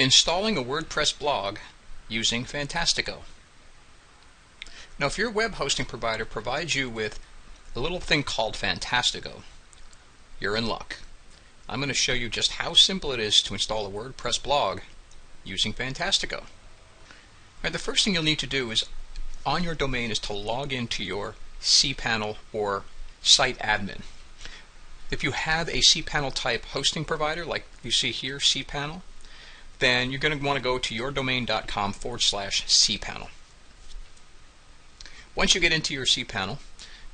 Installing a WordPress blog using Fantastico. Now, if your web hosting provider provides you with a little thing called Fantastico, you're in luck. I'm going to show you just how simple it is to install a WordPress blog using Fantastico. All right, the first thing you'll need to do is, on your domain, is to log into your cPanel or site admin. If you have a cPanel type hosting provider, like you see here, cPanel, then you're going to want to go to yourdomain.com/cPanel. Once you get into your cPanel,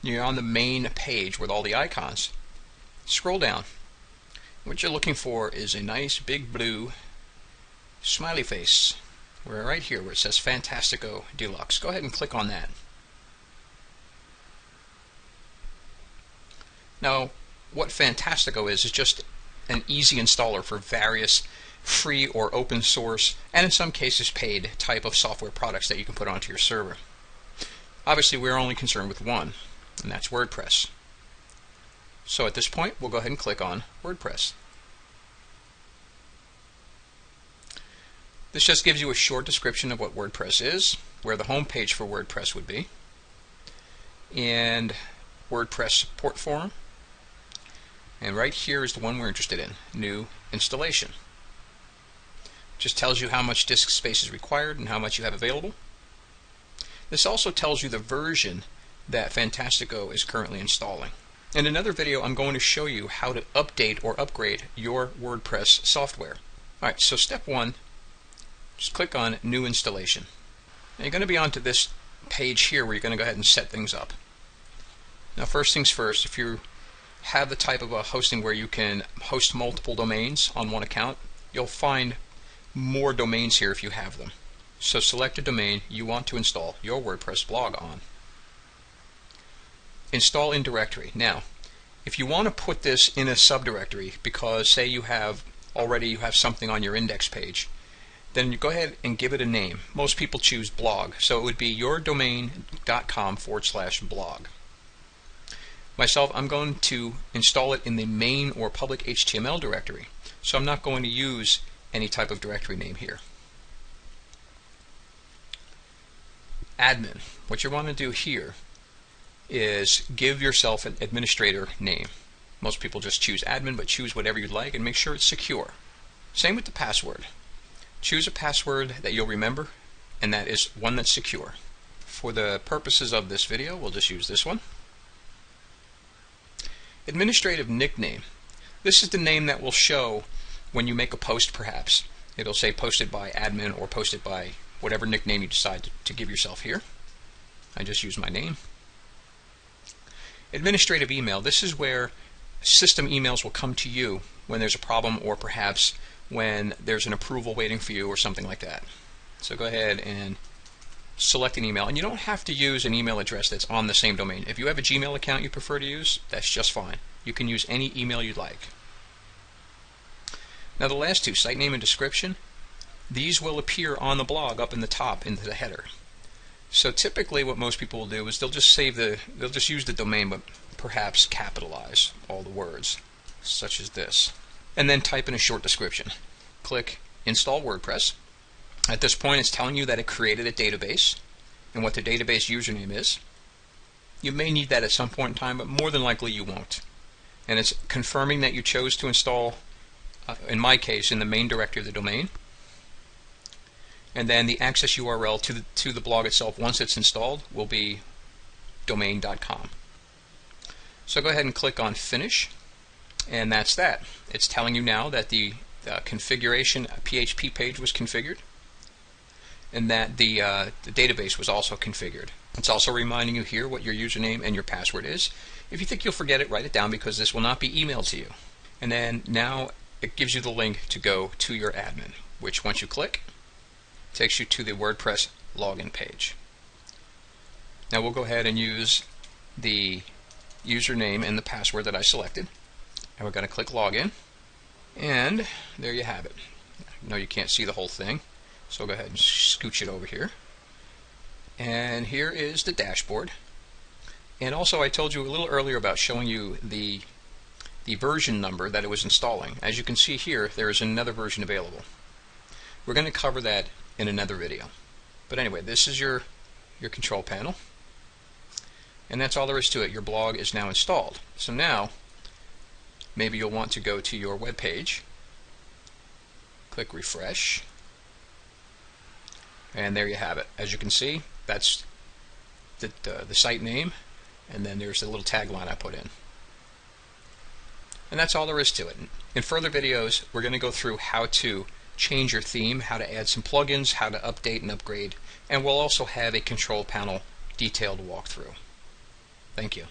you're on the main page with all the icons. Scroll down. What you're looking for is a nice big blue smiley face. We're right here where it says Fantastico Deluxe. Go ahead and click on that. Now, what Fantastico is just an easy installer for various free or open source, and in some cases paid, type of software products that you can put onto your server. Obviously, we're only concerned with one, and that's WordPress. So at this point, we'll go ahead and click on WordPress. This just gives you a short description of what WordPress is, where the home page for WordPress would be, and WordPress support forum. And right here is the one we're interested in, new installation. Just tells you how much disk space is required and how much you have available. This also tells you the version that Fantastico is currently installing. In another video, I'm going to show you how to update or upgrade your WordPress software. Alright, so step one, just click on New Installation. Now you're going to be onto this page here where you're going to go ahead and set things up. Now, first things first, if you have the type of a hosting where you can host multiple domains on one account, you'll find more domains here if you have them. So select a domain you want to install your WordPress blog on. Install in directory. Now, if you want to put this in a subdirectory, because say you have something on your index page, then you go ahead and give it a name. Most people choose blog, so it would be yourdomain.com/blog. Myself, I'm going to install it in the main or public HTML directory, so I'm not going to use any type of directory name here. Admin. What you want to do here is give yourself an administrator name. Most people just choose admin, but choose whatever you'd like and make sure it's secure. Same with the password. Choose a password that you'll remember, and that is one that's secure. For the purposes of this video, we'll just use this one. Administrative nickname. This is the name that will show when you make a post, perhaps. It'll say posted by admin or posted by whatever nickname you decide to give yourself here. I just use my name. Administrative email. This is where system emails will come to you when there's a problem, or perhaps when there's an approval waiting for you or something like that. So go ahead and select an email, and you don't have to use an email address that's on the same domain. If you have a Gmail account you prefer to use, that's just fine. You can use any email you'd like. Now the last two, site name and description, these will appear on the blog up in the top into the header. So typically what most people will do is they'll just use the domain, but perhaps capitalize all the words, such as this, and then type in a short description. Click Install WordPress. At this point, it's telling you that it created a database and what the database username is. You may need that at some point in time, but more than likely you won't. And it's confirming that you chose to install, in my case, in the main directory of the domain. And then the access URL to the blog itself, once it's installed, will be domain.com. So go ahead and click on Finish, and that's that. It's telling you now that the configuration PHP page was configured, and that the database was also configured. It's also reminding you here what your username and your password is. If you think you'll forget it, write it down, because this will not be emailed to you. And then now it gives you the link to go to your admin, which once you click, takes you to the WordPress login page. Now we'll go ahead and use the username and the password that I selected, and we're going to click Login, and there you have it. No, you can't see the whole thing, so go ahead and scooch it over here. And here is the dashboard. And also, I told you a little earlier about showing you the version number that it was installing. As you can see here, there is another version available. We're going to cover that in another video. But anyway, this is your control panel. And that's all there is to it. Your blog is now installed. So now, maybe you'll want to go to your web page, click refresh, and there you have it. As you can see, that's the site name, and then there's the little tagline I put in. And that's all there is to it. In further videos, we're going to go through how to change your theme, how to add some plugins, how to update and upgrade, and we'll also have a control panel detailed walkthrough. Thank you.